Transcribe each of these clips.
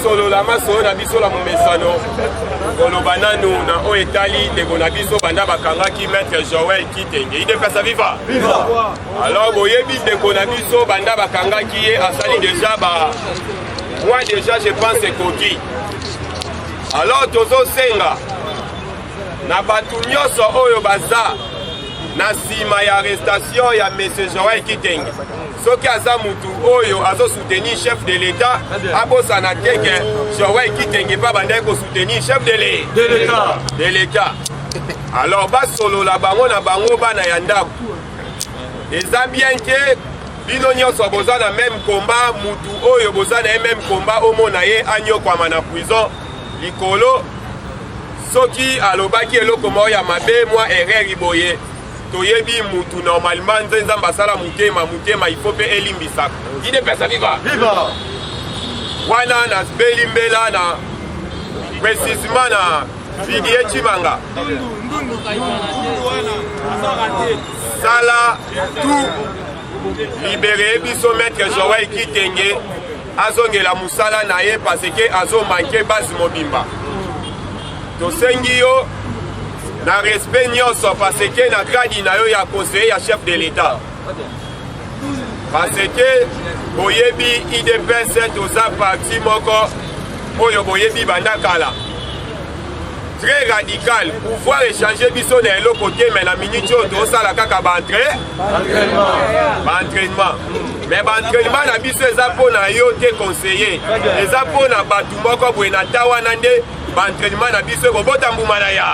Solo la maso na biso la momesano koloba nanu na o etali ndeko na biso banda bakangaki maître Joël Kitenge ide pesa viva alors boyebi ndeko na biso banda bakangaki ye asali déjà moi déjà je pense ekoki alors tozo senga na batu nyonso oyo baza na sima ya arrestation ya monsieur Joël Kitenge soki aza mutu oyo azo soutenir chef de l'État abosana teke Joël Kitenge pa banda ko soutenir chef de l'État alors basolo la bango na bango bana ya ndako eza bien que bino nyonso boza na même combat mutu oyo boza na même combat omona ye anyokwama na prison likolo soki alobaki eloko moko ya mabe mwa erreur boye toyebi mutu normalement nzenza mbasala mutema il faut pe elimbisa ide pesa viva wana na belimbela na précisément na Didier Chimanga sala tout libérer biso maître Joël Kitenge azongela musala na ye parce que azo manquer base mobimba tosengi yo na respect nyonso parce que na kadi na yo ya conseiller ya chef de l'État parce que boyebi IDPS toza parti moko oyo boyebi banda kala très radical pouvoir échanger biso na eloko te mais na minute oyo tosala kaka entraînement mais entraînement na biso eza mpona yo te conseiller eza mpona batu moko boye na ta wana nde entraînement na biso kobota mbuma na ya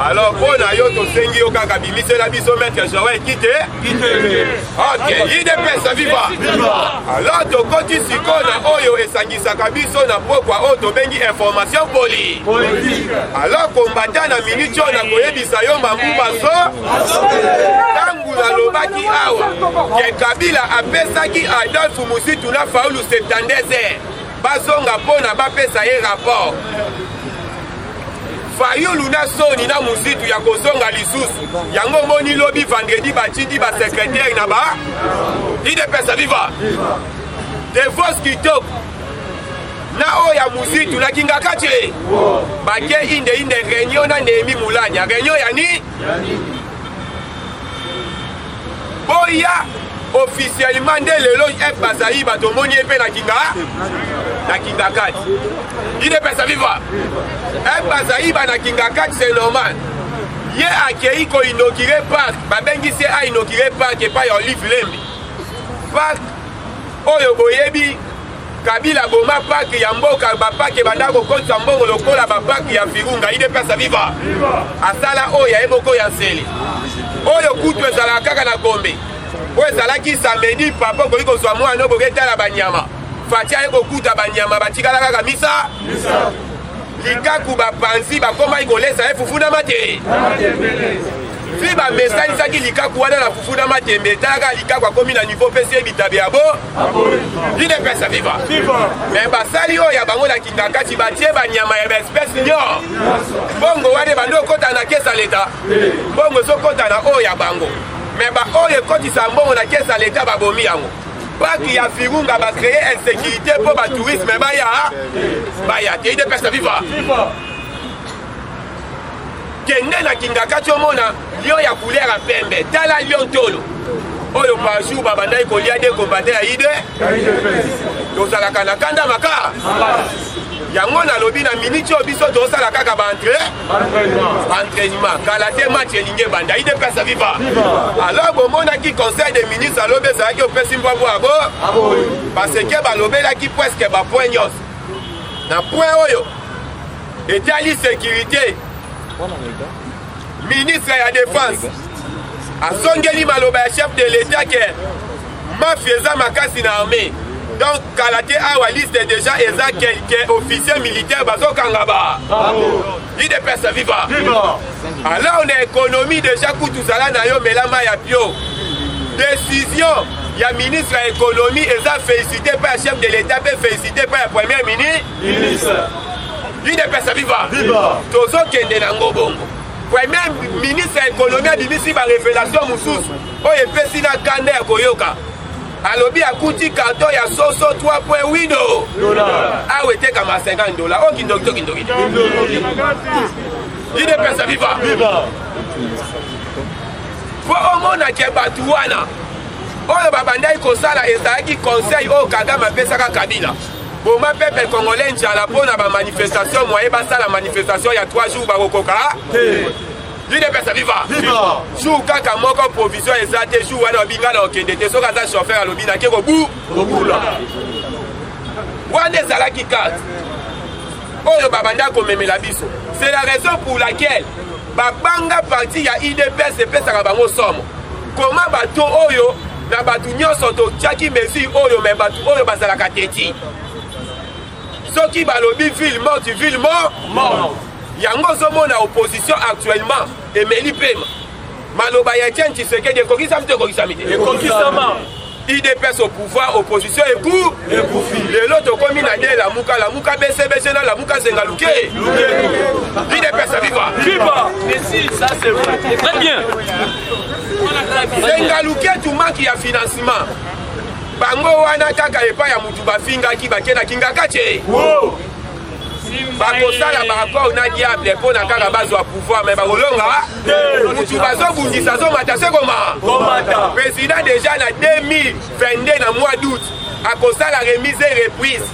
alors mpona yo tosengi yo kaka bimisela biso maître Joël Kitenge ok IDPS viva alors tokoti sikoyo na oyo esangisaka biso na pokwa oyo tobengi information politique alors kombata na minute oyo nakoyebisa yo mambuma so ntango nalobaki awa ke Kabila apesaki Adolphe Musitu na Faulu 72 heures bazonga mpona bapesa ye rapport Fayulu na Soni na Musitu ya kozonga lisusu yango moni lobi vendredi batindi ba secrétaire na ba IDPS viva Devos kitoko na oya Musitu na kingaka che bake inde réunion na Nehemi Mulanya réunion ya ni boya officiellement de lelo bazayi batomoni epe na kinga kati IDPS viva bazayi na kinga kati c'est normal ye akei ko inaugurer parc babengi se a inaugurer parc epa ya Olive Lembi parc oyo boyebi Kabila boma parc ya mboka bapake bandako konta mbongo lokola bapaki ya Virunga IDPS viva asala oyo eboko ya nsele oyo kutu ezala kaka na Gombe oyo ezalaki samedi papa okoki kozwa mwana boketala banyama fatia ekokuta banyama batikala kaka misa likaku bapanzi bakomaki kolesa ye fufuna te fi bamesanisaki likaku wana na fufuna matembe talaka likaku akomi na niveau pesi ebitabe ya bo IDPS viva me basali oyo ya bango na kinga kati batie banyama ya baespèce nyor bongo wana bando okota na kesa leta bongo ezokota na oyo ya bango me ba oyo ekotisa mbongo na kesa leta babomi yango paki ya Virunga bakreye insécurité mpo batourisme baya te IDPS viva kende na kinga kati omona lion ya couleur ya pembe tala lion tolo oyo par jour babandaki kolia de combattant ya IDPS tozalaka na kanda maka yango na lobi na minute au biso to sala kaka ba entraînement kala te match elinge banda ide pesa viva alors bon mona ki conseil des ministres alobe ça ki opesi mbabo abo parce que ba lobela ki presque ba point nyos na point oyo etali sécurité ministre ya défense asongeli maloba ya chef de l'état que mafia makasi na armée. Donc, Kalate a liste déjà quelques officiers militaires bazokanga ba. Il est personne viva. Alors, on a économie déjà tout ça na yo melama ya pio. Décision, il y a ministre de l'économie et ça félicité par le chef de l'État, félicité par le premier ministre. Il est personne viva. Tozo kende nango bongo. Premier ministre de l'économie a dit ici ma révélation moussous. Oh, il fait si na kande ya koyoka. Alobi akuti carton ya soso 3.8 $. Ah était comme à $50. Oh kindoki. Il est personne viva. Pour au monde qui batuana. Oh babanda ko sala ezaki conseil au Kagame pesaka Kabila. Pour ma peuple congolais njala pona ba manifestation moye ba sala manifestation ya 3 jours ba kokoka. Il est personne viva. Jour kaka moko provision ezate jour wana obinga na okende te soka za chauffeur alobina ke ko bu là. Wana zala ki carte. Oyo babanda ko memela biso. C'est la raison pour laquelle babanga parti ya IDPS pesa bango somo. Comment bato oyo na batu nyonso to tiaki mesure oyo me batu oyo bazala kateti. Soki balobi ville mort. Yango zomo na opposition actuellement et Meli Pema. Maloba ya Etienne Tshisekedi kokisa mte kokisa mite. IDPS au pouvoir, opposition et coup. Le lot komi na de la muka BCBC na la muka Sengaluke. IDPS viva. Merci, ça c'est vrai. Très bien. Sengaluke tout manque ya financement. Bango wana kaka epa ya mutu bafinga ki bakena kinga kache. Bakosala bakor na diable pour na kaka bazwa pouvoir mais bakolonga mutu bazobundisa zomatase koma président déjà na 2022 na mois d'août akosala remise et reprise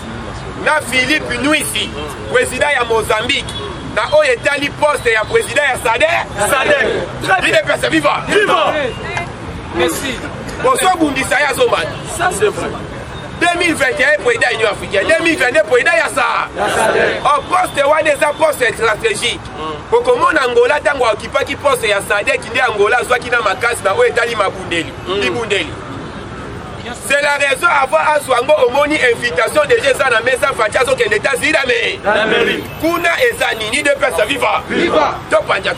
na Philippe Nuisi président ya Mozambique na oyo etali poste ya président ya SADC il est personne viva. Merci. Bozobundisa ya zomata Ça c'est vrai. 2021 président Union africaine, 2022 président Yassa. En poste wana poste stratégique. Pour comment Angola tango occupé qui poste ya SADC qui Angola soit qui na makasi na o etali mabundeli. Libundeli. C'est la raison avoir aswango omoni invitation de gens na mesa fatia so que l'état zila mais. Kuna ezani ni de personnes viva. To panja.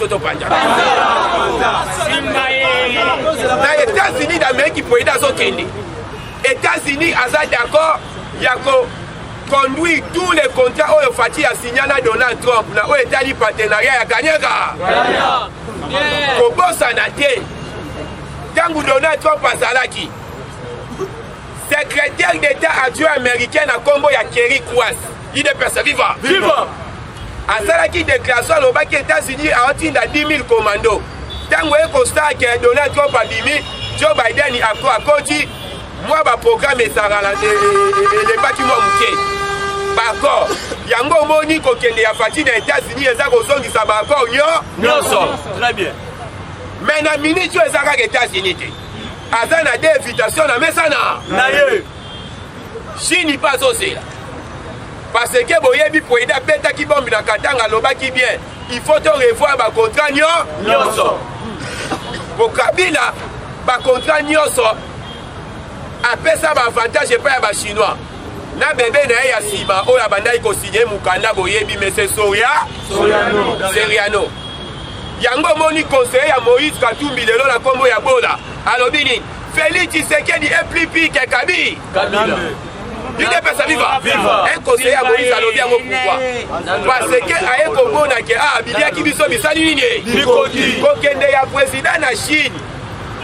Na États-Unis d'Amérique président so kende. États-Unis a d'accord, il y a conduit tous les contrats où Fati a signé à Donald Trump, où est partenariat à Kanyaka. Kobo Sanate, quand Donald Trump a Zalaki, secrétaire d'État adjoint américain à Combo, il y a Kerry Kouas, il est personne viva. À Zalaki déclaration, les États-Unis a obtenu 10 000 commandos. Tant que Donald Trump a dit, Joe Biden a conduit. Moi, le programme est les bâtiments mouqués. D'accord. Yango Moni, qui est parti des États-Unis, et ça, qui sont d'accord, très bien. Mais dans la minute, ils sont aux États-Unis. Azan a des invitations dans le Messana. Chine n'est pas aussi là. Parce que Boyebi pour aider à Peta qui bombe dans Katanga, l'Oba qui vient, il faut revoir le contrat. Pour Kabila, le contrat après ça, l'avantage n'est pas à Chinois. Na bébé na ya Sima, o la banda iko signé Mukanda Boyebi, mais c'est Seriano. Yango moni conseiller à Moïse Katumbi, le la combo ya Bola. Alobini, Félix Tshisekedi est plus pire que Kabila. Il n'est pas ça viva. Un conseiller à Moïse Alobi en pouvoir. Parce que a un combo na ke a bilia ki biso bisali nini. Kokende ya président na Chine.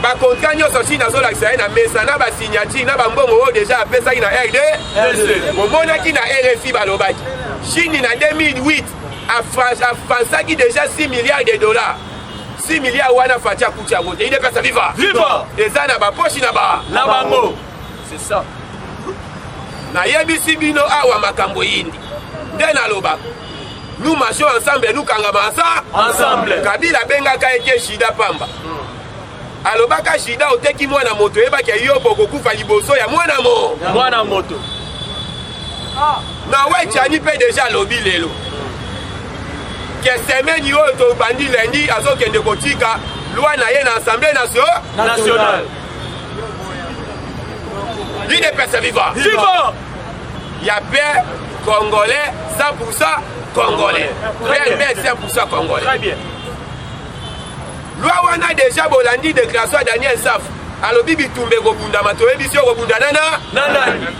Ba contrat nyonso Chine azolakisa na mesa na ba signature na bambongo oyo déjà apesaki na RD. Omonaki na RFI balobaki. Chine na 2008 afansaki déjà 6 milliards de dollars. 6 milliards wana fatia kuti yango te. Il est pas ça viva. Eza na ba poche na bango. C'est ça. Na yebisi bino awa makambo yindi. nde naloba nous marchons ensemble nous kangama ensemble Kabila bengaka eke Shida Pamba alobaka Shida oteki mwana moto yebaki yo bokokufa liboso ya mwana moto na we tiani pe déjà lobi lelo ke semaine oyo tobandi lundi azokende kotika loi na ye na assemblée nationale l'UDPS viva ya paix congolais 100% congolais PNB 100% congolais très bien loi wana déjà bolandi déclaration ya Daniel Saf alobi bitumbe kobundama toyebi si okobunda nana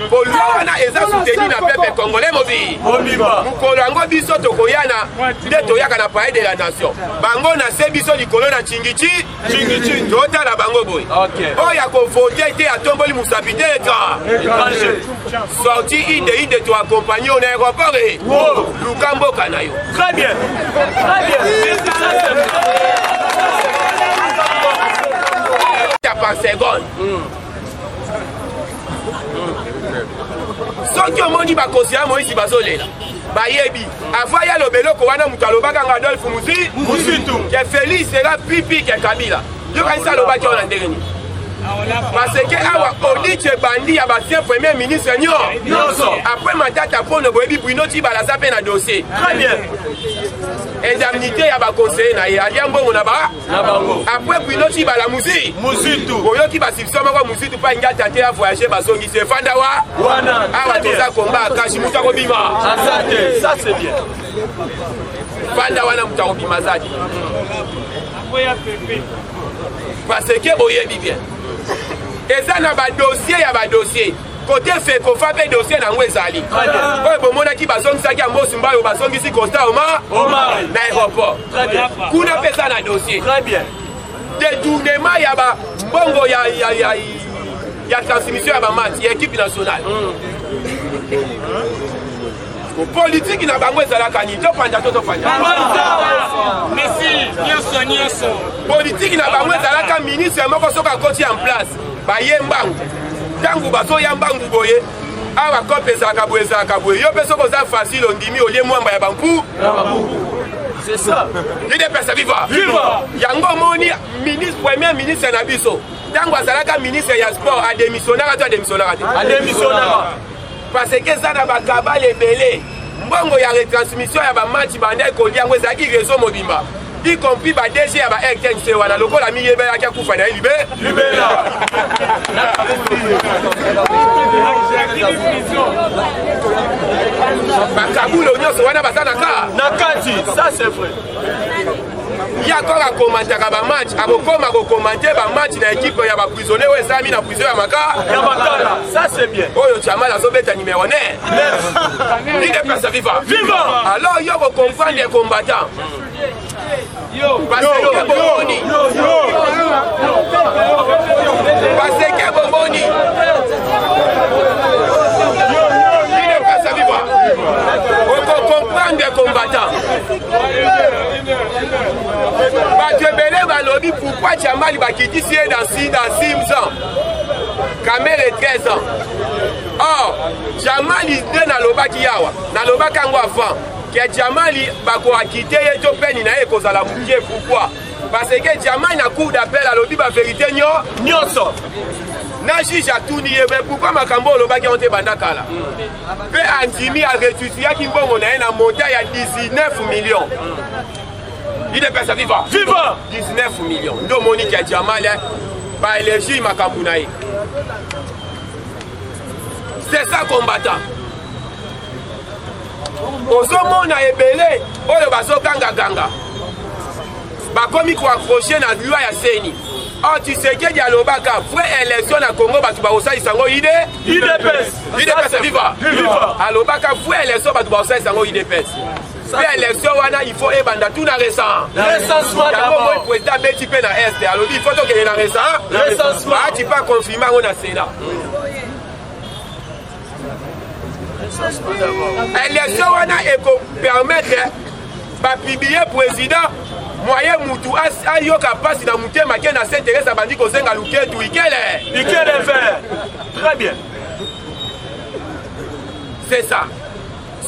po loi wana eza soutenu na peuple congolais mokolo yango biso tokoyana nde toyaka na palais de la nation bango na se biso likolo na chingichi totala bango boye oyo akovote te atomboli mosapi te sorti ide toakompagne yo na aéroport luka mboka na yo très bien par seconde soki omoni bakonseye moïsi bazolela bayebi avant ya lobeloko wana moto alobaka nga Adolphe Muzitu ke Félix sera pipi ke Kabila yokanisa alobaki wana ndenge nini parce que awa audit bandi ya basien premier ministre nyonso après matata mpono boyebi Bruno Tibala aza mpe na dossier très bien indemnité ya bakonseye na ye alia mbongo na bango après Bruno Tibala Muzitu oyoki basipso moko Muzitu mpa ngata te avoyage bazongisi efanda awa toza komba akashi moto akobima ça c'est bien fanda wana moto akobima zadi parce que boyebi bien eza na badossier ya badossier côté fekofa mpe dossier nango ezali oyo bomonaki bazongisaki ya Mbosimba oyo bazongisi Costa Omar na aéroport kuna mpe eza na dossier détournement ya bambongo ya transmission ya bamati ya équipe nationale politique na bango ezalaka nini topanda to topanda politique na bango ezalaka ministre moko soki akoti en place baye mbangu ntango bazoya mbangu boye awa kope ezalaka boye yo mpe soki oza facile ondimi olie mwamba ya bampu c'est ça l'UDPS viva yango omoni premier ministre na biso ntango azalaka ministre ya sport adémissionnaka to adémissionnaka parce que eza na bakabale ebele mbongo ya retransmission ya bamatch banda ekoli yango ezalaki réseau mobimba y compris ba DG ya ba RTNC wana lokola miyebelaki akufa na ye libela bakabulo nyonso wana baza na kati ça c'est vrai ya koka komantaka bamatch akokoma kokomante bamatch na équipe ya baprisonnier oyo ezalami na prison ya makala ça c'est bien oyo Jamal azobeta numéro 9 l'UDPS viva alors yo kocomprendre les combattants parce que bomoni l'UDPS viva okocomprendre les combattants bato ebele balobi pourquoi Jamal bakitisi ye dans 6 ans Kamere 13 ans or Jamali nde nalobaki yawa nalobaki yango avant ke Jamali bakoakite ye to peni na ye ekozala mokie pourquoi parce que Jamali na cour d'appel alobi bavérité nyonso na juge atuni ye pourquoi makambo olobaki yango te banda kala mpe andimi aretusiaki mbongo na ye na montant ya 19 millions l'UDPS viva 19 millions ndo omoni ke Jamali baélergie makambo na ye c'est ça combattant ozomona ebele oyo bazogangaganga bakomi koaccroche na loi ya seni or Tshisekedi alobaka vrai élection na Congo bato bakosalisa yango UDPS viva alobaka vrai élection bato bakosalisa yango UDPS mpe élection wana il faut ebanda tout na recensement yango moi président beti mpe na este alobi il faut tokende na recensement ati pa confirme yango na Sénat élection wana ekopermettre bapiblie président moyen mutu ayoka pasi na mutema ke na s'intéresse abandi kozenga luketu ikele faire très bien c'est ça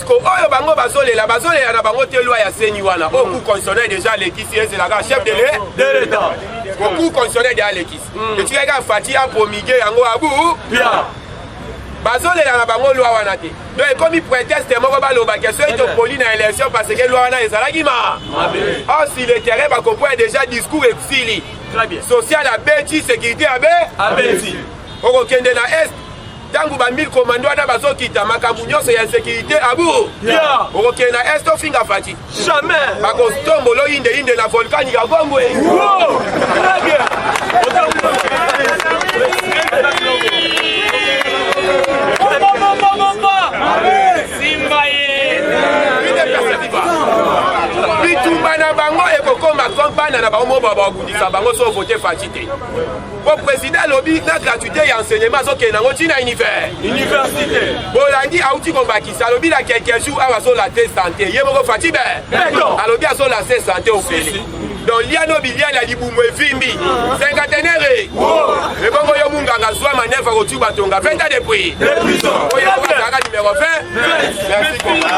oyo bango bazolela na bango te loi ya seni wana au cour constitutionnel déjà lekisi ezelaka chef de l'État au cour constitutionnel déjà lekisi etikaka fati apromulguer yango abu bazolela na bango loi wana te donc ekomi prétexte moko balobaki soki toponi na élection parce que loi wana ezalaki or si le terrain bakopoya déjà discours exili social abeti sécurité abeti okokende na est tangu ba 1000 commando wana bazokita makambo nyonso ya sécurité abu okokende na est ofinga fati jamais bakotombolo inde na volcanique ya Congo très bien bitumba na bango ekokoma kompana na bango mobo bakundisa bango so voter fati te po président alobi na gratuité ya enseignement azokende nango ntina université bolandi auti kobakisa alobi na quelques jours awa azola te santé ye moko fati alobi azola te santé ofele donc liano biliana libumu evimbi cinquantenaire ebongo yo munganga zwa maneva kotu batonga 20 ans depuis oyo azaka numéro 20 merci beaucoup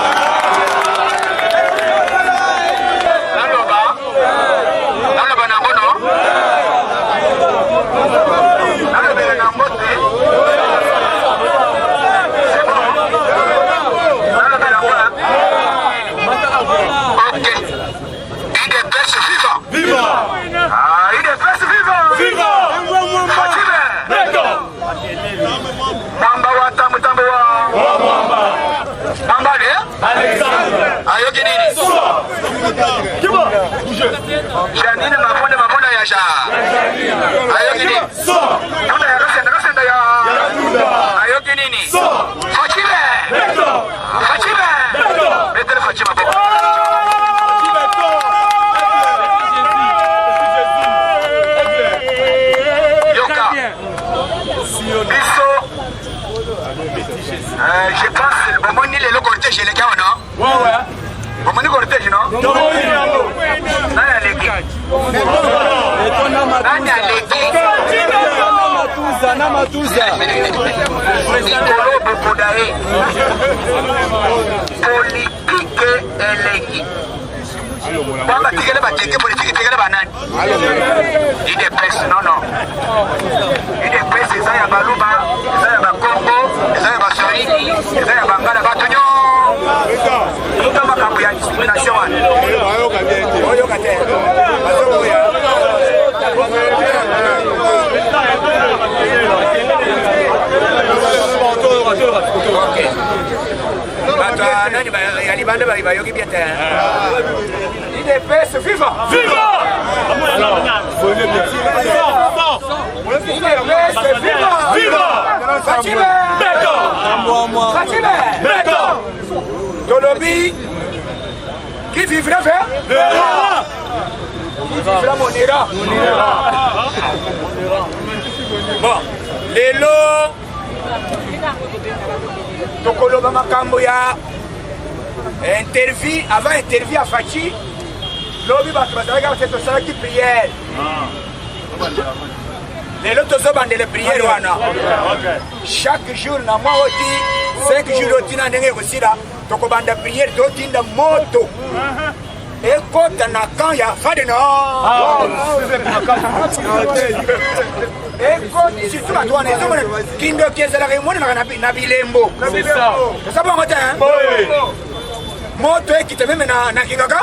Janine mabonda ya sha. Ayo gini. Kuna ya rasenda ya. Ayo gini ni. Fachibe. Fachibe. Betel Fachibe bo. Yoka. Biso. Je pense bon ni le cortège les gars non? Ouais. Bon ni cortège non? Nikolo Bokodae politique eleki kwamba tigele bateke politique tigele banani ide presse non ide presse eza ya baluba eza ya bakongo eza ya baswahili eza ya bangala batonyo ito makambo ya discrimination wana oyoka te nani yali bande bayoki bien te IDPS viva viva IDPS viva viva Fachibe Fachibe Tolobi qui vivra faire qui vivra monira bon lelo tokoloba makambo ya interview avant interview à Fachi lobi bato bazalaka bate tosalaki prière lelo tozobandela prière wana chaque jour na mwa oti 5 jours otina ndenge ekosila tokobanda prière totinda moto ekota na camp ya fadeno ekoti surtout bato wana ezomona kindoki ezalaka emonanaka na bilembo eza bongo te moto ekita meme na kingaka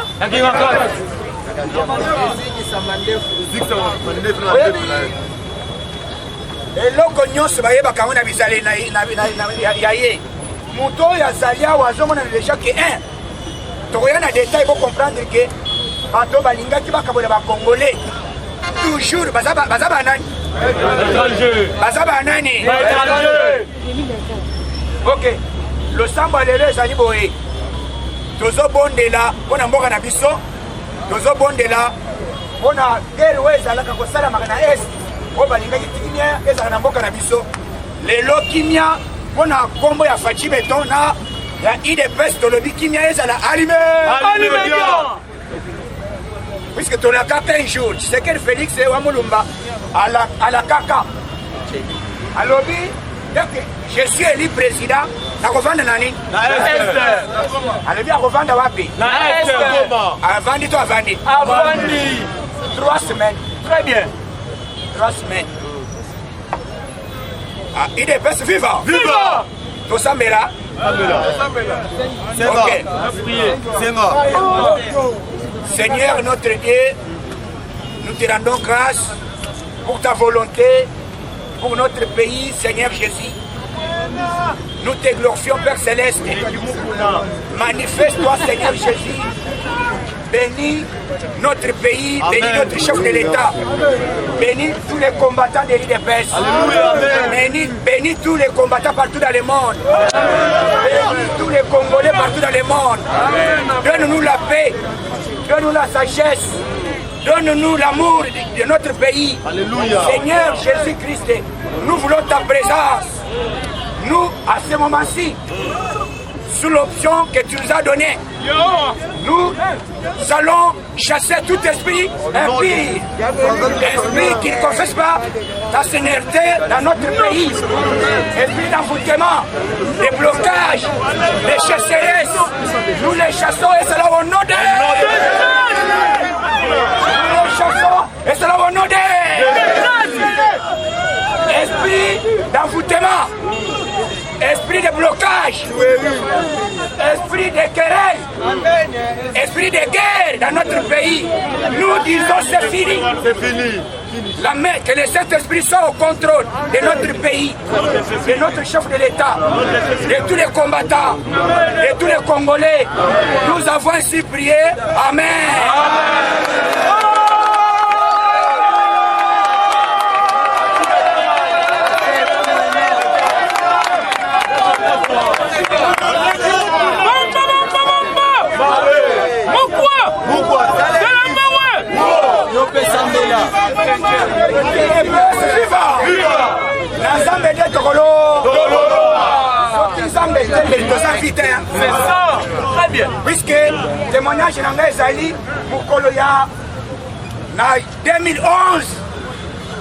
eloko nyonso bayebaka yango na bizale ya ye moto oyo azali awa azomona deja ke 1 tokoya na détail po comprendre ke bato balingaki bakabola bacongolais toujours baza banani baza banani ok losambo lelo ezali boye tozobondela mpona mboka na biso tozobondela mpona guerre oyo ezalaka kosalamaka na est oyo balingaki kimia ezala na mboka na biso lelo kimia mpona nkombo ya Fachi Beton na ya IDPS tolobi kimia ezala allumé puisque tolaka 15 jours Tshisekedi Félix wa Mulumba à la kaka alobi donc je suis élu président Nakovanda nani? Na Est. Alebi akovanda wapi? Na Est. Avandi to avandi. Avandi. 3 semaines. Très bien. 3 semaines. Ah, il est best vivant. Viva. Tout ça, mais là. C'est Ok. C'est mort. Seigneur notre Dieu, nous te rendons grâce pour ta volonté, pour notre pays, Seigneur Jésus. Nous te glorifions, Père Céleste. Manifeste-toi, Seigneur Jésus. Bénis notre pays, bénis notre chef de l'État. Bénis tous les combattants de l'IDPS. Bénis tous les combattants partout dans le monde. Bénis tous les Congolais partout dans le monde. Donne-nous la paix. Donne-nous la sagesse. Donne-nous l'amour de notre pays. Alléluia. Seigneur Jésus-Christ, nous voulons ta présence. Nous, à ce moment-ci, sous l'option que tu nous as donnée, nous allons chasser tout esprit impie, esprit qui ne confesse pas ta sénérité dans notre pays, esprit d'envoûtement, de blocage, de chasseresses. Nous les chassons et c'est là au nom de nous les chassons et c'est là au nom de esprit d'envoûtement, esprit de blocage, esprit de querelle, esprit de guerre dans notre pays. Nous disons c'est fini. C'est fini. La main, que le Saint-Esprit soit au contrôle de notre pays, de notre chef de l'État, de tous les combattants, de tous les Congolais. Nous avons ainsi prié. Amen. C'est ça. Très bien. Puisque témoignage nanga ezali mukolo ya na 2011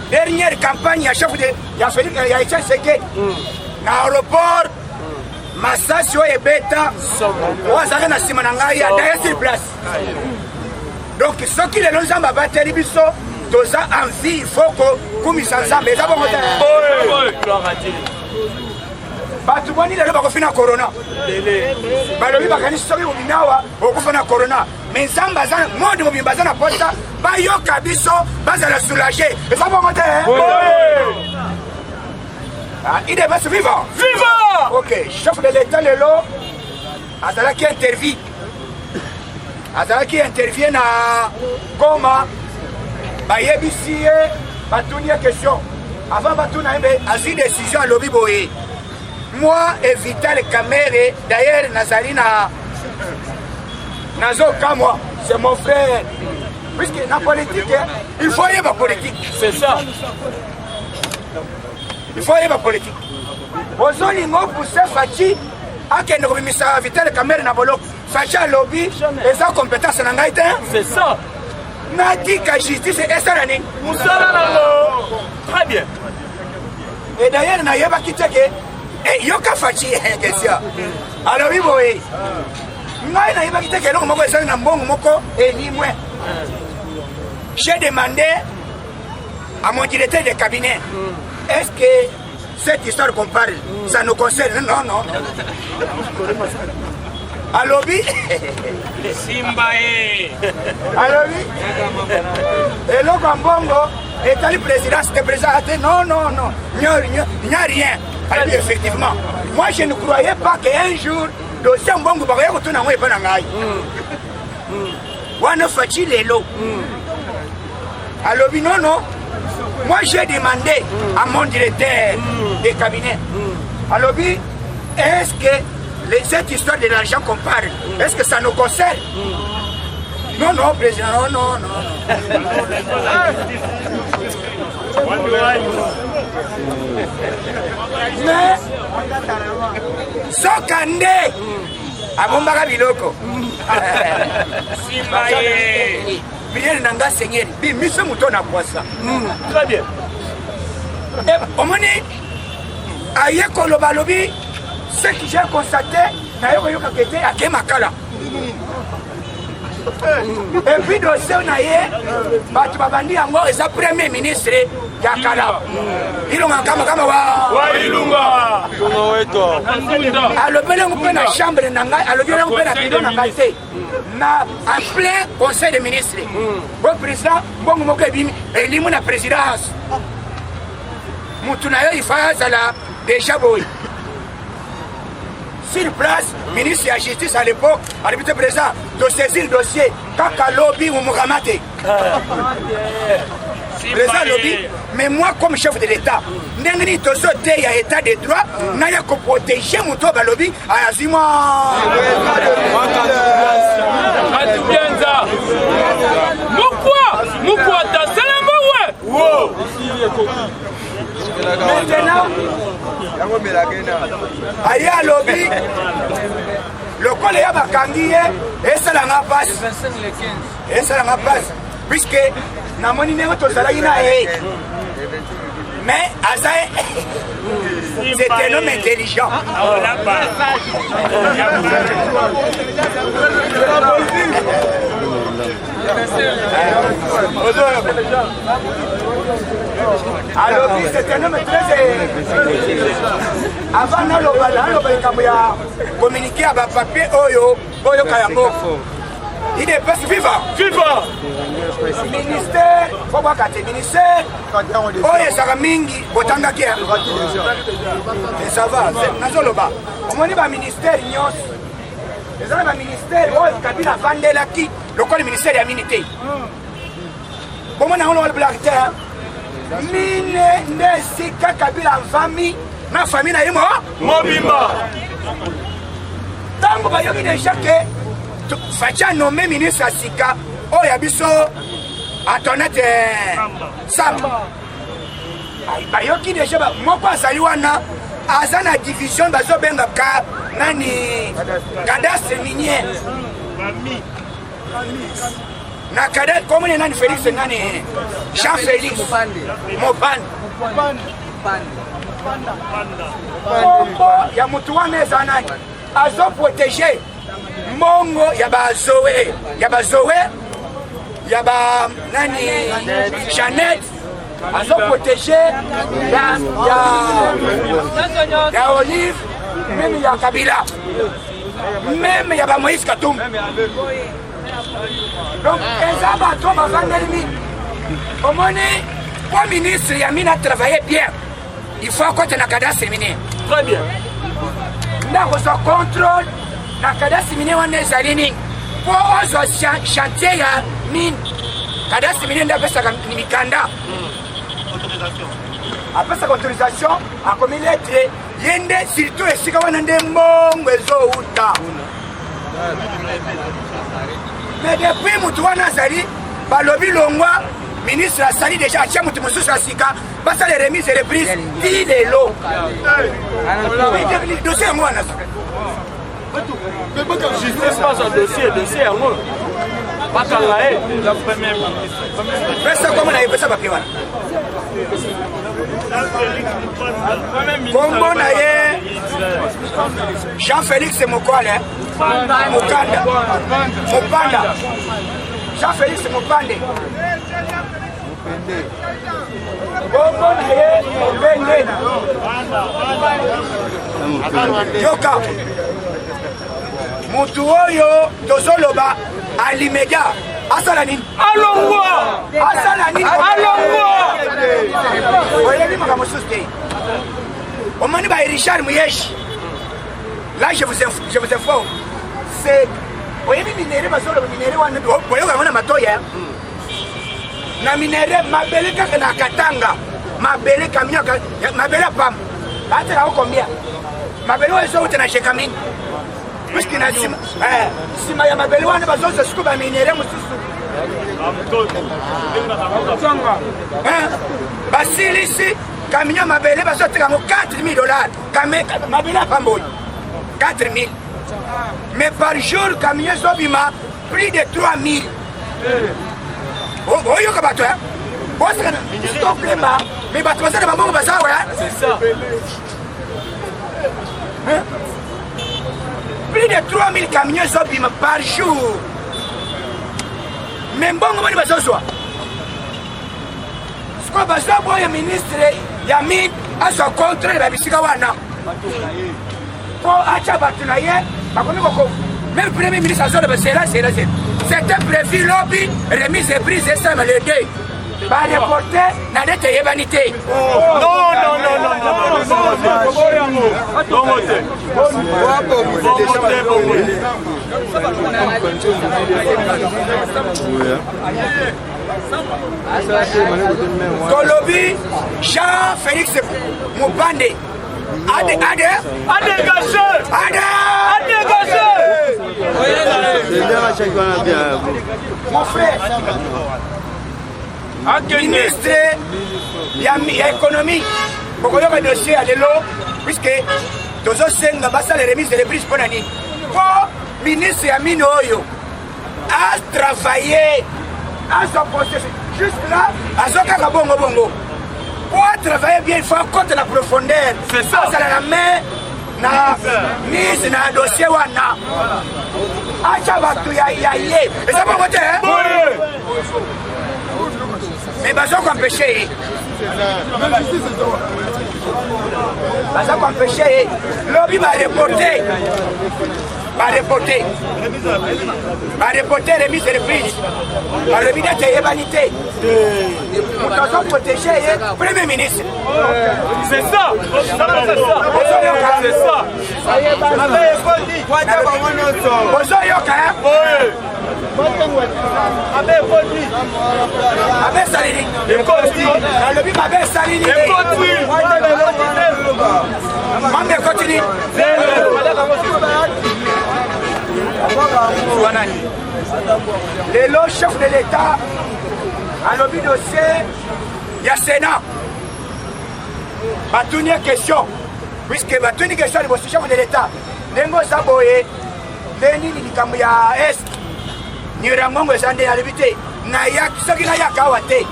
dernière campagne ya chef de ya Félix ya Etienne Tshisekedi na aéroport Masasi oyo ebeta wazaka na nsima na ngai ya daya sur place. Donc soki lelo nzambe abateli biso toza envie il faut kokumisa nzambe eza bongo te. Bato boni lelo bakofina corona balobi bakanisi soki mobimbi awa okufa na corona mais nzambe aza monde mobimbi aza na posa bayoka biso bazala soulage eza bongo te. Il est bas vivant. Viva. Ok, chef de l'État lelo azalaki interview azalaki interview na Goma bayebisi ye batuni ye question avant batuna yembe azwi décision alobi boye moi et Vital Kamerhe d'ailleurs nazali na nazoka moi c'est mon frère puisque na politique il faut y avoir politique. C'est ça. Il faut y avoir politique. Bozolingo pousse Fachi akende kobimisa Vital Kamerhe na boloko Fachi alobi eza compétence na ngai te. C'est ça. Natika justice esala nini Moussala Nalo. Très bien. et d'ailleurs nayebaki te ke yoka Fachi question alobi boye ngai nayebaki te ke eloko moko ezali na mbongo moko elimwe. J'ai demandé à mon directeur de cabinet est-ce que cette histoire qu'on parle ça nous concerne? Non, non. Alobi Simbae. alobi eloko ya mbongo etali présidence de président non, non, non, il n'y a rien. Alobi effectivement moi je ne croyais pas qu'un jour dossier mbongo bakoya kotuna ngo epa na ngai wana Fachi lelo alobi non, non. Moi j'ai demandé à mon directeur de cabinet alobi est-ce que cette histoire de l'argent qu'on parle est-ce que ça nous concerne? Non, non, président, non, non, non. Mais sokande abombaka biloko Simbae. bien nanga seigneur bimise moto na kwasa. Très bien. Omoni aye koloba lobi Ce que j'ai constaté, c'est Makala. Et puis, dossier, Batubabandi, c'est le premier ministre Yakala. Il a la chambre, en plein conseil des ministres. Le président, il la présidence. Il fait déjà boy. Sur place, ministre de la Justice à l'époque, à l'époque président, de saisir le dossier, Kaka Lobby ou Mouramate. Président Lobby, mais moi comme chef de l'État, il y a un état de droit, il y a que protéger mon toba lobby à Azima. Pourquoi dans maintenant, aïe à lobby, le col est à Bakanguie, et ça l'a passe. Et ça l'a passe. Puisque, n'a mon numéro de salaire, mais Azaï, c'est un homme intelligent. Alors, c'est un homme très... Avant, on a communiqué à papier Oyo Kayambo. Il est pas vivant. Vivant. Ministère, il faut voir qu'à ministère, Oyo Saramingi, Botanga Guerre. Et ça va, c'est Nazoloba. On dit que le ministère, les gens du ministère, Kabila Vandela qui, le ministère de la Minité. Pour moi, on a le black terre. Mine Nesika Kabila famille, ma famille n'a eu moi. Mobimba. Tant que vous avez déjà que Facha nommé ministre Sika, oh Yabiso, Antoinette Samba. Bayoki déjà, moi pas Sayuana, Azana division Bazo Bengaka, Nani, cadastre minier. Na cadastre, comment est Nani Félix Nani Jean-Félix Mopane. Ya mutuane Zanani, Azo protégé. Mongo Yaba Zoé, Yaba Nani Jeannette, Azo protégé, ya Olive, même ya Kabila, même Yaba Moïse Katoum. Donc, Ezaba Toba Vandelmi, au moment où le ministre Yamina a travaillé bien, il faut qu'on ait un cadastre minier. Très bien. Nous avons un contrôle. Na kadasi mine wana ezalini po ozo chantier ya mine kadasi mine nda pesa ni mikanda apesa autorisation akomi lettre yende surtout esika wana nde mbongo ezouta mais depuis mutu wana azali balobi longwa ministre asali déjà atia mutu mosusu asika basa les remises et reprises ti lelo dossier yango wana Justice passe un dossier à moi. Pas qu'à la haie, la première ministre. Mais ça, comment on a fait ça, papier? Comment on a Jean-Félix Mokwale, Mopanda. Jean-Félix Mopande. Comment on a Yoka. Mutu oyo tozoloba alimedia asalani alongwa oyeli makambo suste omani ba Richard Muyeshi là je vous informe c'est oyeli minere bazoloba minere wana boyoka wana matoya na minere mabele kaka na Katanga mabele kamia mabele pam hata là combien mabele wezo utana shekamini parce que si ma mabele wana bazoza sikuba minere mususu basilisi camion mabele bazoteka ngo $4,000 mabele apamboyi 4,000 mais par jour camion zobima plus de 3,000 oyoka bato bosana stop lema mais bato bazana bambongo bazawa c'est ça Plus de 3000 camions zobima par jour. Mais bon, on va s'asseoir. Ce qu'on va savoir, le ministre Yamin a son contre la Bisikawana. Pour Achabatunaye, même le premier ministre a son de c'est là. C'était prévu lobby, remise et prise et ça me le dit. Par reporter, n'a pas de vanité. Kolobi, Jean-Félix Moubande. A dégagé. Mon frère. Ministre il y a économie beaucoup de dossiers à l'élo puisque tous ceux qui ont les remises de prises pour l'année pour ministre Yamino Oyo a travaillé à son processus juste là à son cas bongo pour travailler bien il faut compter la profondeur c'est ça ça la main na mise na dossier wana acha batu ya et ça pas voter hein mais bazo empêcher lobby va reporter remise de reprise par le ministre de l'Humanité pour protéger le premier ministre c'est ça Abe Salini. Le bim Abe Salini. Mambe continue. Le chef de l'État a le dossier, il y a Sénat. Batuni question. Puisque Batuni question le chef de l'État. Nengo Saboye, Deni Nikamuya Est. Nirangongo Sande à l'éviter. Nayak, ce qui n'a Kawate.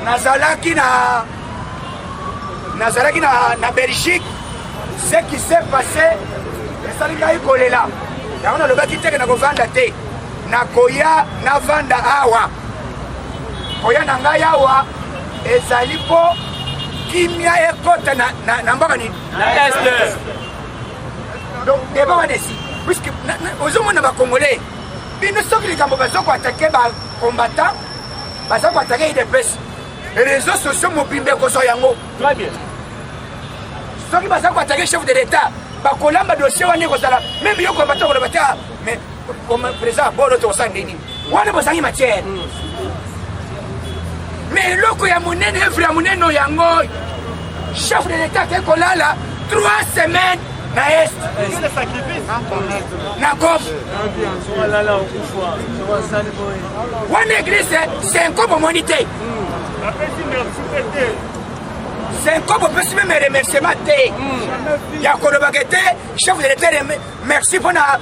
Nazalaki na Belgique. Ce qui s'est passé, c'est ça qui a collé là. On a le bâti que na vanda te. Na koya na vanda awa. Koya na ngayawa. Ezali po kimia ekota na mbaka ni. Na est. Donc, et pas ici. Puisque aux hommes na Congolais. Bino soki likambo bazoko attaquer ba combattant, bazoko attaquer des presse. Les réseaux sociaux mobimbe ko so yango. Très bien. Soki bazoko attaquer chef de l'État, ba kolamba dossier wani ko sala. Même yo combattant ko bata, mais comme président Bolo to sandini. Wana bosangi matière. Mais loko ya munene efra muneno yango. Chef de l'État ke kolala 3 semaines. Na est na gof one église c'est un copo monité c'est un copo peut même remerciement té ya kolobakete chef de l'État merci pour la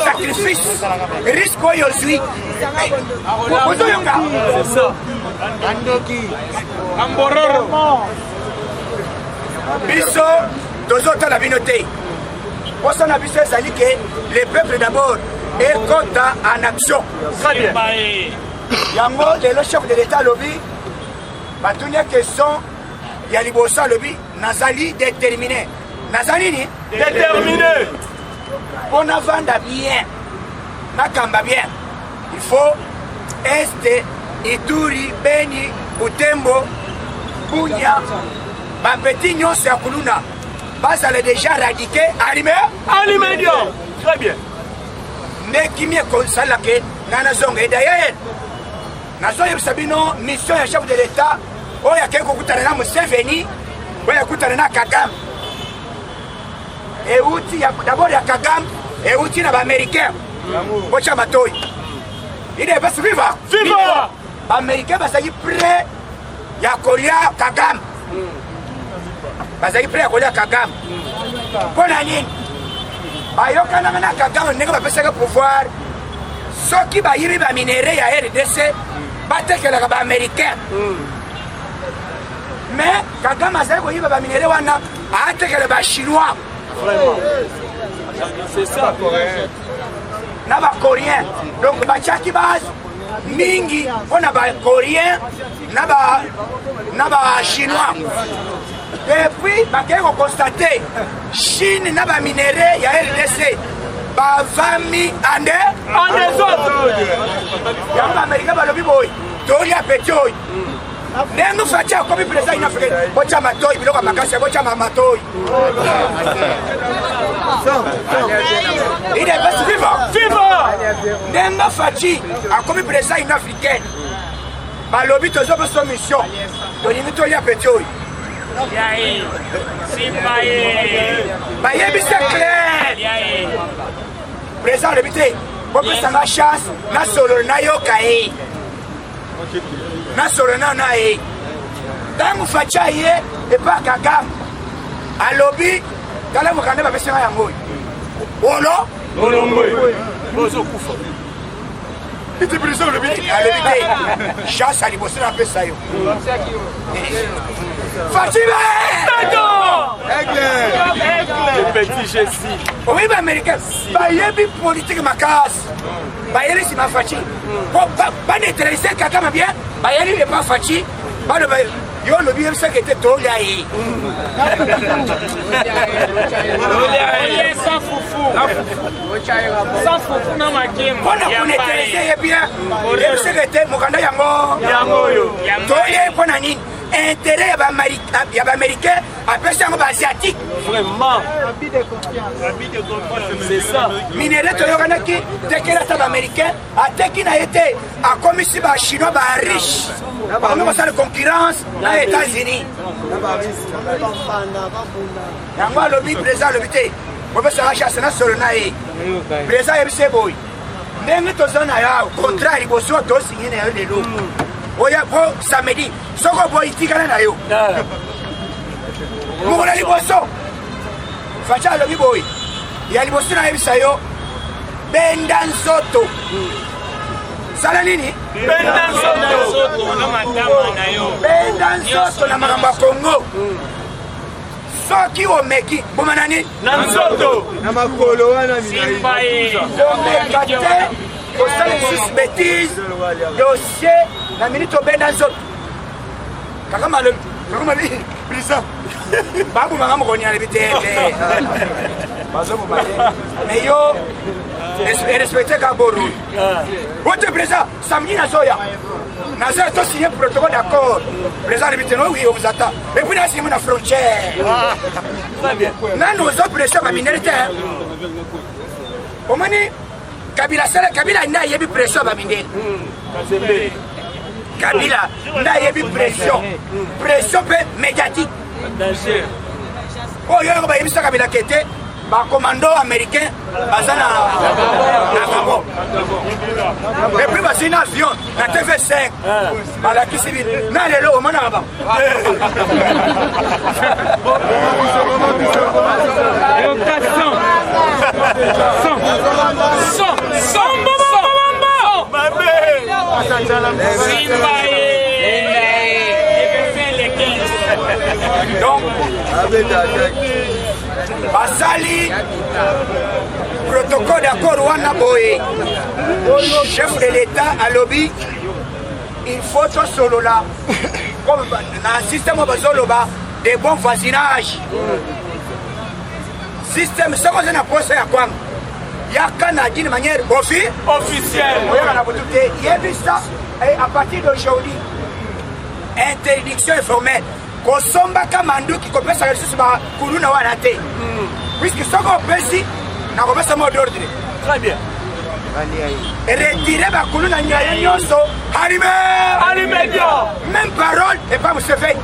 sacrifice risque oyozui ozoyonga c'est ça ambororo biso tozoto la binoté. Pour ça, on a vu que le peuple d'abord est content en action. Très bien. Yango, le chef de l'État lobby, bah toutes les questions, il y a l'Ibosa lobby, Nazali déterminé. Nazali ni déterminé. Pour nous vendre bien, Nakamba bien. Il faut Est, Ituri, Beni, Butembo, Bunya, Bapeti Nyonse à Kuluna. Bas elle est déjà radiqué, allumé très bien. Mais qui m'est comme ça là que Nana Zong et d'ailleurs, Nazo Sabino, mission et chef de l'État, oh ya quelque Koutarana Museveni, oh ya Koutarana Kagame. Et outil d'abord il y a Kagame, et outil n'a pas américain. Bocha Matoy. Il est pas vivant. Viva! Américain, bah ça y est prêt, il y a Kolia Kagame. Bazali prêt à coller à Kagame. Pour la ligne. Bayoka na Kagame n'est pas passé le pouvoir. Ce qui va y arriver minéré à RDC, battre que les Américains. Mais Kagame a dit qu'il va minéré wana atekele bachinois C'est ça. na bacoréen donc batiaki base mingi mpona bacoréen na bachinois depuis bakei kokonstate chine na baminere ya rdc bavami ande yango baamerika balobi boyi tolia peti oyo ndenge fati akomi président in africaine botya matoyi biloko ya makasi botya matoyi idepesi viva ndenge fati akomi président in africaine balobi tozopeso mission tolingi tolia peti oyo bayebise clair président alobi te bopesanga chance nasolo nayoka ye nasolo na ye ntango facia ye epa kagame alobi tala mokanda bapesenga yango oyo ono bozokufa ite président alobi te chance aliboso napesa yo Fatima! Le petit Jessie. Oui, mais américain, bayebi politique makasi. Bayeli si mafachi. Pas neutraliser Kagame bien. Bayeli n'est pas fachi. Pas de yo le bien ça qui était tolai. Sans foufou. Sans foufou na makim. On a neutraliser bien. Le ça qui était mokanda yango yo. Toye pona nini? Intérêt ya baaméricain apesa yango baasiatique vraiment c'est ça minere toyokanaki tekela ata baaméricain ateki na ye te akomisi bachinois bariche bango basala concurrence na états-unis yango alobi président alobi te bopesaka chance na solo na ye président yebise boyi ndenge toza na yo contrat liboso tosinye na yo lelo oya po samedi soko boyi tikana na yo mokolo liboso facia alobi boyi ya liboso nayebisa yo benda nzoto sala nini benda nzoto na makambo ya kongo soki omeki boma nani na nzoto na makolo wana omeka te osala lisusu bétise dossier na minute obenda nzoto kakamalobi président babomanga mokoni alebi te bazoboma te mais yo erespecte ka boru ote président samedi nazoya nazoya tosigné protocole d'accord président alebi te no oui on vous attend et puis nasigné na frontière nani ozopression baminere te omoni kabila nde ayebi pression bamindele kabila nde ayebi pression mpe médiatique oyo yango bayebisa kabila kete bacommando américain baza na Gabon epuis bazwi na avion na TV5 balakisi bino na lelo omonaka bango donc basali protocole d'accord wana boye chef de l'état alobi il faut tosolola comme na système bazoloba de bon voisinage système soko oza na posa ya kwanga yaka na d'une manière officielle oyaka na butu te yebisa à partir d'aujourd'hui interdiction informelle kosombaka manduki kopesaka lisusu bakuluna wana te puisque soko opesi nakopesa mot d'ordre très bien retire bakuluna nyaye nyonso alimedia même parole epa Museveni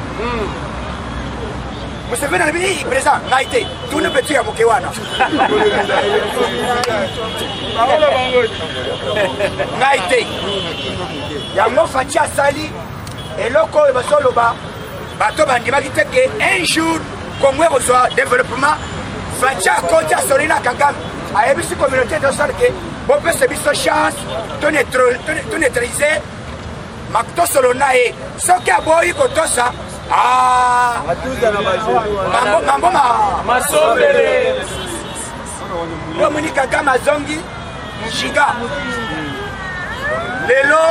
Museveni alobi président ngai te tuni petu ya moke wana ngai te yango faci asali eloko oyo bazoloba bato bandimaki te ke un jour kongo ekozwa développement faci akoti asoli na Kagame ayebisi communauté tosala ke bopesa biso chance toneutralize tosolo na ye soki aboyi kotosa Ah, mambo Masombele. Dominique Kaka Mazongi Giga. Lelo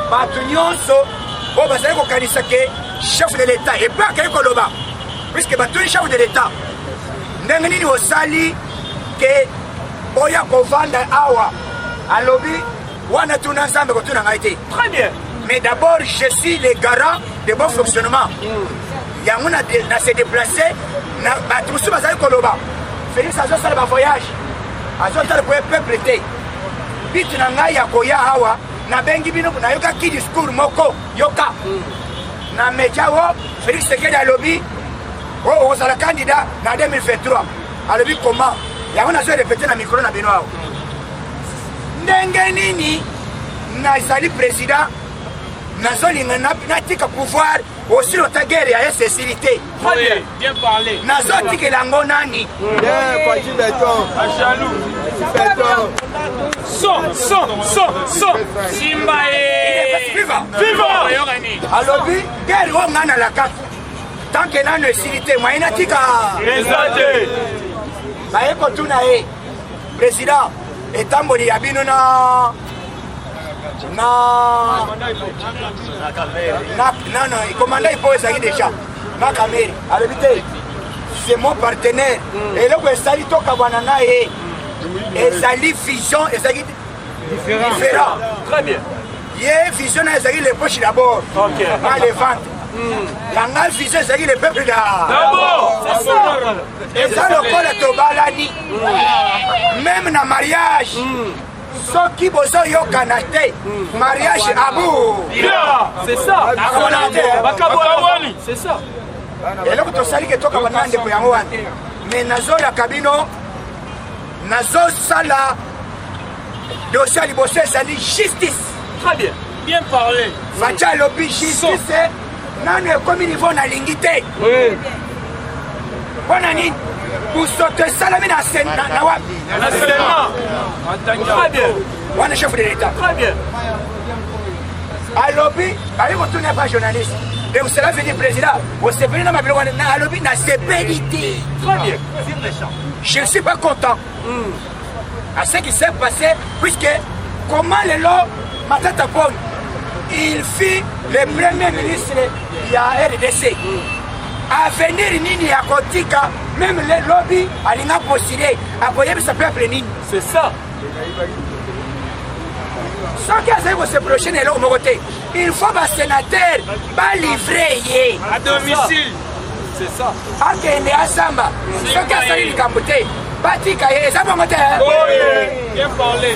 bato nyonso oyo bazali kokanisa ke chef de l'état epe akei koloba puisque batuni chef de l'état ndenge nini osali ke oya kovanda awa alobi wana tuna nzambe kotuna ngai te. Très bien. Mais d'abord je suis le garant de bon fonctionnement yango na se déplacer na bato mosusu bazali koloba Félix azosala bavoyage azotala koye peuple te bitu na ngai ya koya awa nabengi bino nayokaki discours moko yoka na media o Félix Tshisekedi alobi okozala candidat na 2023 alobi comment yango nazo répété na micro na bino awa ndenge nini nazali président nazolinga natika pouvoir aussi lota guerre ya insécurité. Très bien parlé. Nazotikela yango nani Son Simbae. Viva alobi guerre oyo ngai nalakaki tant que nano esili te mwaye natika baye kotuna ye président etamboli ya bino na commandant ipo ezalaki déjà na Kameri alobi te c'est mon partenaire eloko esali tokabwana na ye ezali vision ezalaki différent. Très bien. Ye vision na ezalaki le poche d'abord pas le ventre yanga vision ezalaki le peuple d'abord. eza lokola tobalani même na mariage soki bozoyokana te mariage abou c'est ça. C'est ça. eloko tosali ke tokabana ndeko yango wana mais nazolaka bino nazosala dossier ya liboso ezali justice. Très bien. Bien parlé. fatia alobi justice nano ekomi niveau nalingi te mpona nini busoto esalami na wapi wana chef de l'état alobi ali kotuna pa journaliste et vous cela venir président osepeli na mabilo wana alobi na sepeli te. Je ne suis pas content à ce qui s'est passé puisque comment lelo Matata Pone il fit le premier ministre il y a RDC à venir nini ya kotika même les lobby alinga postulé akoyebisa peuple nini. C'est ça. soki azali koseproche na eloko moko te il faut basénateur balivre ye à domicile. C'est ça. akende asamba soki azali likambo te batika ye eza bongo te. Bien parlé.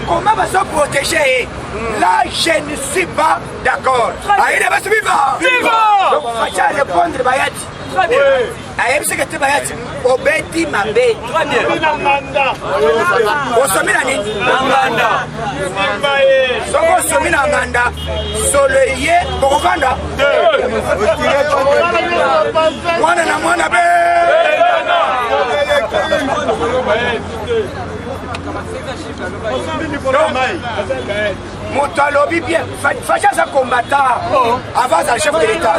Comment va se protéger? Là, je ne suis pas d'accord. Aïe, va se vivre. Donc, il faut répondre, Bayati. Très bien. Aïe, c'est que tu Bayati. Obedi Mabé. Très bien. Au sommet, la nuit. Nganda. Au sommet, la Nganda. Soleil, pour vendre. Mwana na mwana bé. moto alobi bien faci aza combattant avant aza chef de l'état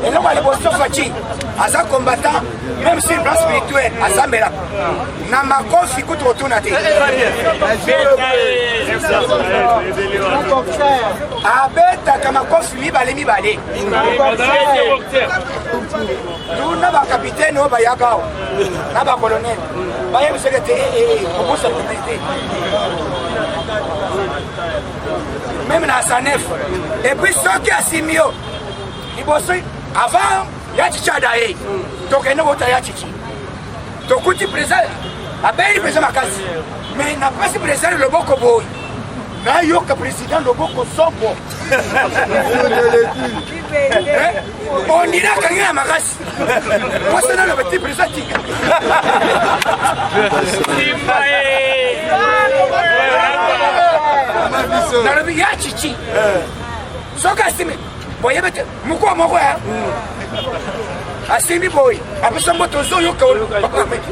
eloko ya liboso faci aza combattant même sur plan spirituel asambelaka na makofi kutu kotuna te abetaka makofi mibale tuna bakapitaine oyo bayaka awa na bacolonel bayebiseke te kobusa publicité même na sanef et puis soki asimi yo liboso avant ya chichi adaye tokende kota ya chichi tokuti président abeyi président makasi mais napesi président loboko boyi nayoka président loboko sombo on dirait akangi na makasi mwasi naloba ti président tika nalobi ya chichi soki asimi boyebe te mokwa moko ya asimbi boyi apesa mboto ozoyoka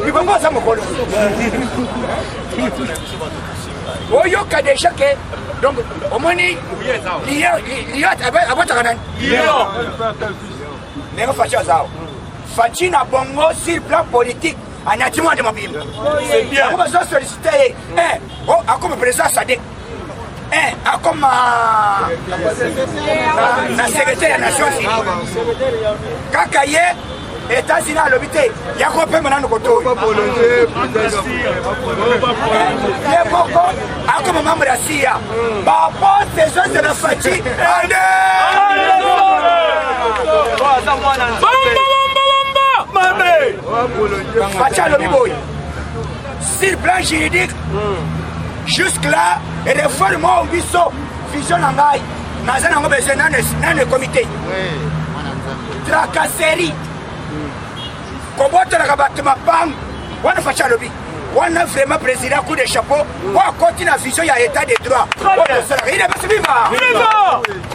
mibango aza mokolo oyoka déjà que donc omoni liot abotaka nani ndenge faci azao faci na bongo sur plan politique anyati mwa de mobimba yango bazosolicite ye akoma président sadek akoma na secrétaire ya Nations Unies kaka ye États-Unis alobi te yakopemba nano kotoyo ye moko akoma membre ya sia baposte zose na faci faci alobi boye sur plan juridique jusque là réforme oyo biso vision na ngai naza nango besoin nane comité tracasserie kobotelaka bato mapangu wana faci alobi wana vraiment président coup de chapeau po akoti na vision ya état de droit otosalaka ine basi viva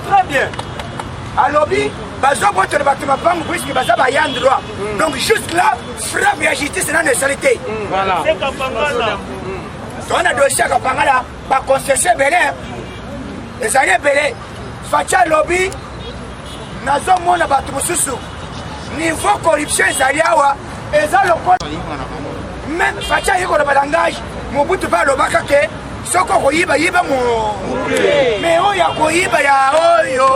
très bien alobi bazobotela bato mapangu puisque baza baya droit donc juste là frappe ya justice nano esali te tona dossier akapangala baconcession ebele ezali ebele faci alobi nazomona bato mosusu niveau corruption ezali awa eza lokola même faci ayi koloba langage mobutu mpe alobaka ke soki okoyiba yiba mais oyo akoyiba ya oyo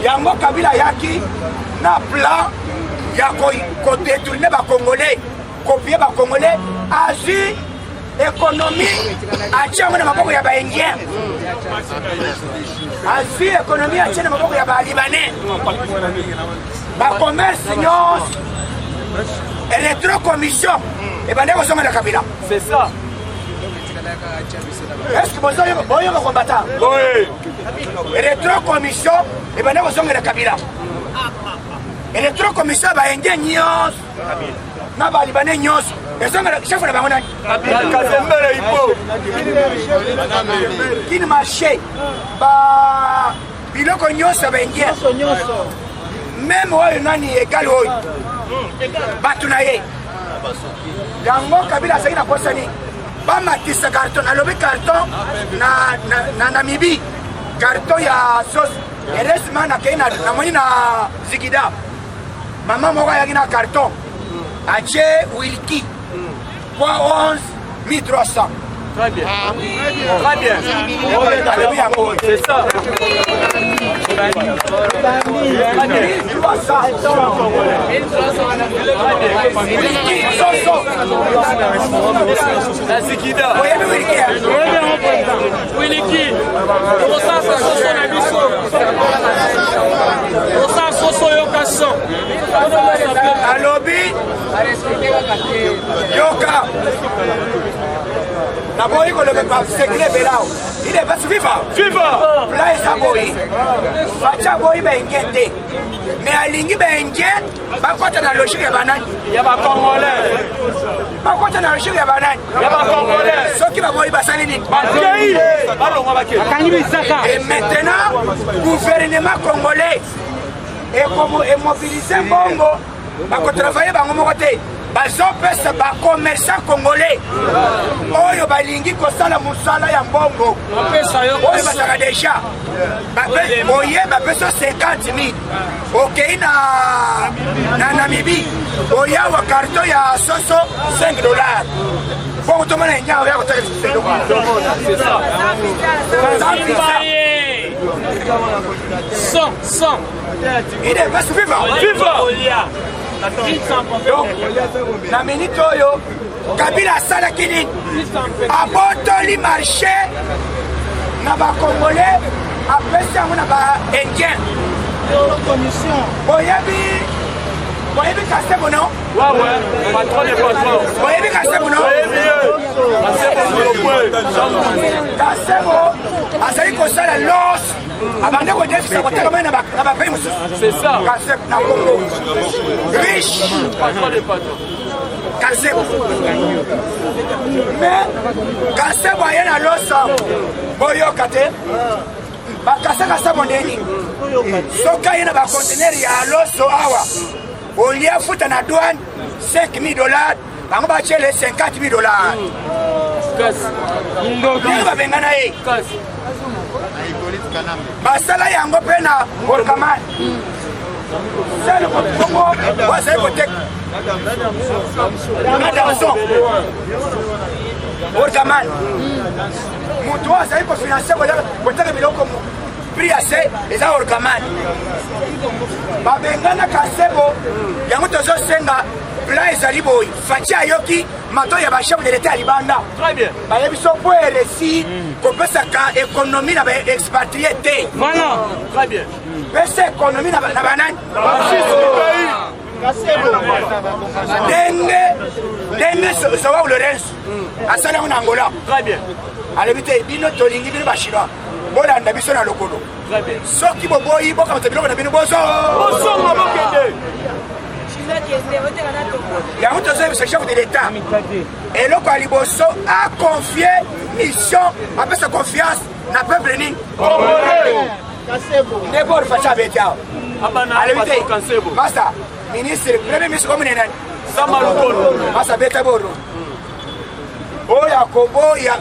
yango kabila yaki na plan ya kodetourne bacongolais kopie bacongolais azwi économie atie yango na maboko ya baindien azwi économie atie na maboko ya balibanais bacommerce nyonso électrocommission ebande kozonga na kabila c'est ça. est-ce que boyoka kombata électrocommission ebande kozonga na kabila électrocommission baindien nyonso na balibanais nyonso ezongela chef na bango nani Kazembele ipo kini marché biloko nyonso baindien même oyo nani egali oyo bato na ye yango kabila azali na posani bamatisa carton alobi carton na Namibie carton ya sos eresima nakei namoni na zigida mama moko ayaki na carton atie wilki poids 11 300. Très bien. Très bien. C'est ça. La Zikida. Wiliki. Alobi Yoka Naboyi kolobeka secret belao il est pas viva Viva là eza boyi faci boyi baingete mais alingi baingie bakota na logique ya banani ya bacongolais bakota na logique ya banani ya bacongolais soki baboyi basali nini bakei balongwa bakei akangi bisaka et maintenant gouvernement congolais emobilise mbongo bakotravaille bango moko te bazopesa bacommerçant congolais oyo balingi kosala mosala ya mbongo oyo bazaka deja oye bapesa 50 000 okei na Namibie oyawa karton ya soso 5 $. bongo tomona enyao ya kotaka Sans. il est pas viva donc na minute oyo kabila asalaki nini abotoli marché na bacongolais apesi yango na baindien boyebi kasebo no boyebi kasebo no kasebo azali kosala los abande kodefisa kotekama na bapei mosusu kasebo na kongo riche kasebo mais kasebo aye na losa boyoka te bakasa kasebo ndeni soki aye na bakontenere ya loso awa au lieu de foutre en douane 5 000 $, bango batie les 50 000 $. Ndenge babengana ye basala yango mpe na Volcaman sele kongo bazali koteka na danson Volcaman moto oyo azali kofinanse koteka biloko prix ya se eza Volcaman babengana kasebo yango tozosenga plan ezali boye faci ayoki mato ya bachef de l'état ya libanda bayebi so po RSI kopesaka ekonomi na baexpatrie te pesa ekonomi na banani ndenge Joao Lorenzo asali yango na Angola alobi te bino tolingi bino bachinois bolanda biso na lokolo soki boboyi bokamata biloko na bino bosonga bokende yango tozobisa chef de l'état eloko ya liboso aconfie mission apesa confiance na peuple nini nde bor faci abeti awa alobi te masa ministre premier ministre komune nani masa beta boro oyo akoboya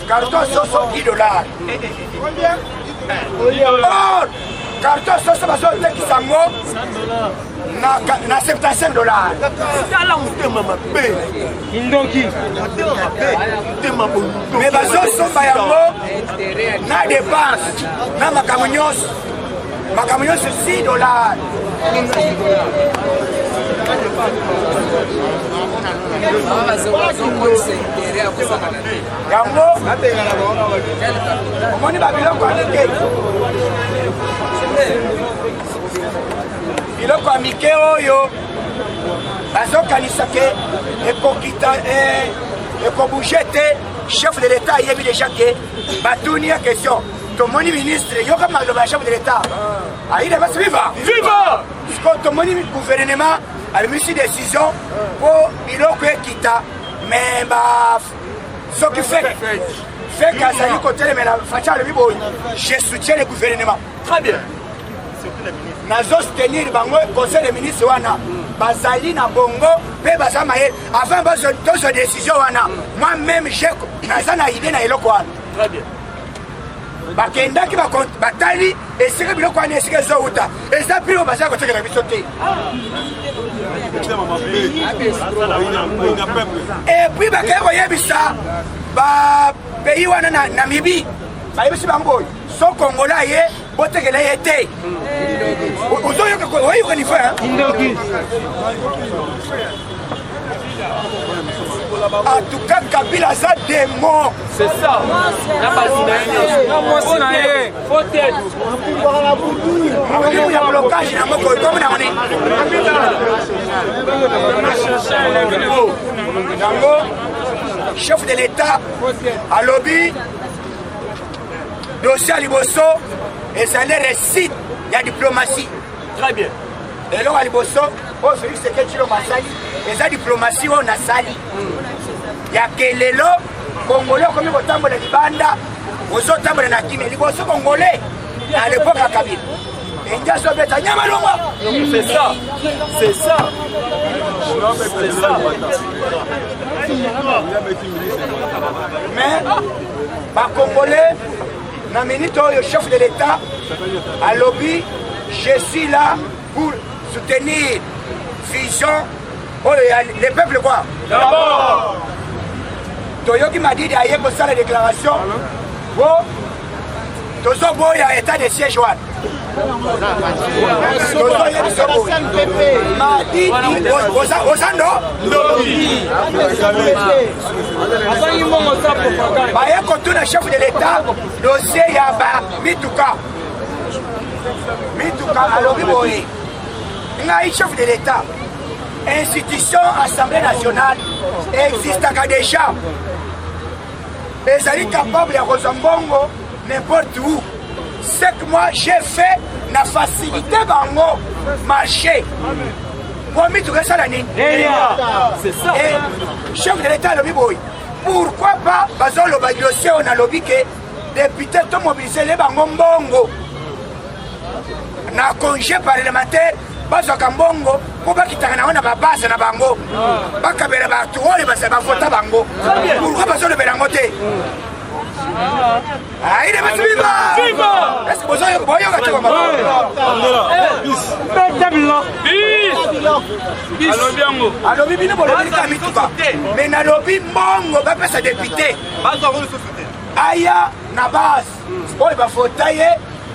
carton soso $10 or carton soso bazotekisa yango na $75 me bazosomba yango na dépense na makambo nyonso $6 yango omoni babiloko ya mike biloko ya mike oyo bazokanisa ke ekobouge te chef de l'état ayebi déjà ke batuni ya question tomoni ministre yoka maloba ya chef de l'état ayide basi viva siko tomoni gouvernement abimisi décision po biloko ekita me soki feke azali kotelemela faci alobi boye je soutiens le gouvernement très bien nazosoutenir bango conseil de ministre wana bazali na bongo mpe baza mayele avant tozwa décision wana moi même naza na idée na eloko wana bakendaki batali esika biloko wana esika ezowuta eza prix oyo bazali kotekela biso te epuis bakei koyebisa bapays wana na Namibie bayebisi bango boye so kongola ye botekela ye te oyoka nivo en tout cas Kabila aza démon c'est ça ya blocage na moko comme na moni yango chef de l'état alobi dossier ya liboso ezali réussite ya diplomatie très bien eloko ya liboso oyo Félix Tshisekedi Tshilombo asali eza diplomatie oyo nasali yake lelo congolais okomi kotambola libanda ozotambola na kimia liboso congolais na l'époque ya Kabila enjaso beta nyama longo c'est ça mais bacongolais na minute oyo chef de l'état alobi je suis là pour soutenir vision oyo ya le peuple quoi d'abord toyoki madidi aye kosala déclaration po tozoboya état de siège wana tozoyebiso madidi ozando baye kotuna chef de l'état dossier ya bamituka alobi boye ngai chef de l'état institution assemblée nationale existaka déjà ezali capable ya kozwa mbongo n'importe où ce que moi j'ai fait na facilité bango marché po mituka esala nini c'est ça chef de l'état alobi boye pourquoi pas bazoloba dossier oyo nalobi ke député tomobilise le bango mbongo na congé parlementaire bazwaka mbongo mpo bakitaka nango na babase na bango bakabela bato oyo bavota bango pourkui bazolobela yango te il est venu viva! Est-ce que vous avez alobi bino bolobika mituka mais nalobi mbongo bapesa député aya na base oyo bafota ye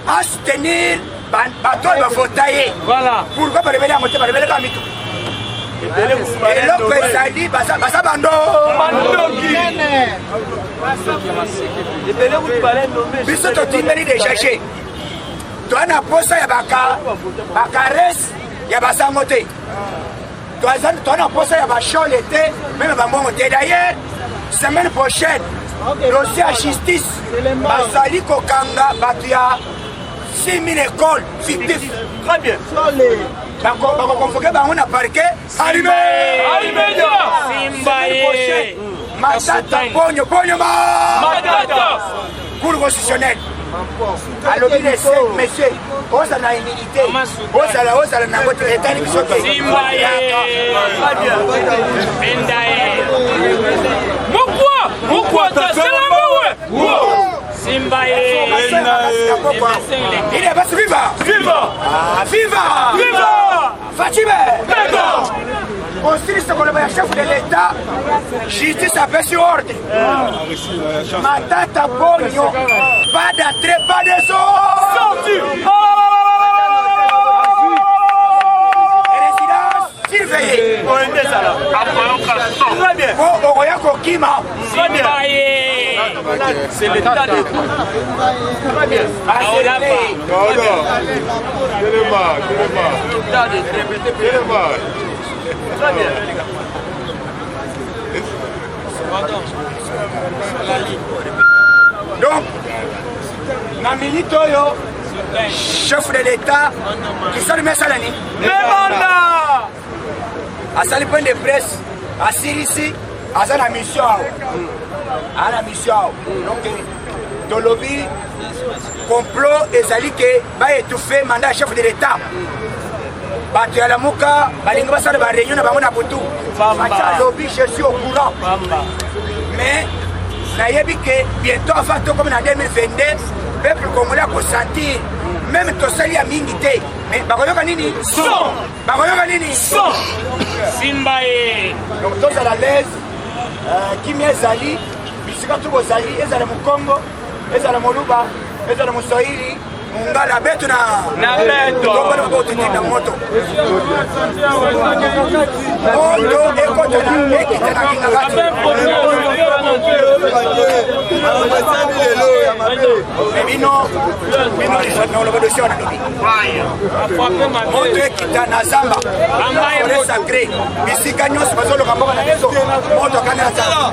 asoutenir bato oyo bafota ye pourkui balobeli yango te balobeleka mituka eloko ezali baza bandoki biso totimbeli dejache toa na posa ya bakarese ya basango te toa na posa ya bashole te meme bambongo te d'ailleurs semaine prochaine dossier ya justice bazali kokanga bato ya 6000 écoles fictif très bien bakokonvoke bango na parquet matata ponyo cour constitutionnelle alobi lese monsieur ozala na humilité ozala nango te etali biso te Simba il est passé viva Fatime constitution koloba ya chef de l'état justice apesi ordre matata ponyo pas d'entrée pas de sortie résidence surveillée okoya kokima c'est l'état de très bien. Donc, na minute oyo chef de l'état qui sort le salani asali point de presse asirisi aza na mission donc tolobi complot ezali ke baétouffe mandat ya chef de l'état bato ya lamuka balingi basala baréunion na bango na butu batia lobi je suis au courant mais nayebi ke bientôt avant to comme na 2022 peuple congolais akosentir même tosali ya mingi te mais bakoyoka nini Simba ye donc tozala l'aise kimia ezali bisika tu bozali ezala mokongo ezala moluba ezala moswahili mungala betu na betu na moto ekota na ekita na kingakati bino oloba dosie wana lobi moto ekita na zamba ole sacré bisika nyonso bazoloka mboka na biso moto akanda na zamba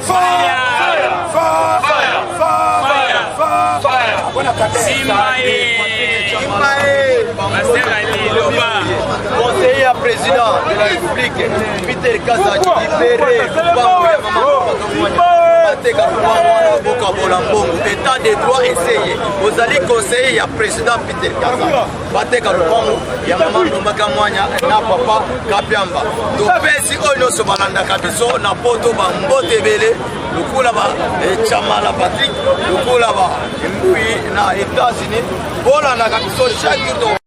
conseiller à président de la République Peter Kaza libéré état de droit essayé vous allez conseiller à président Peter Kaza bateka lupango ya mama Ndombaka Mwanya na papa Kapiamba topesi oyo nyonso balandaka biso na poto bambote ebele lokula ba Chamala Patrick lokula ba Mbui na États-Unis bolandaka biso chaque jour.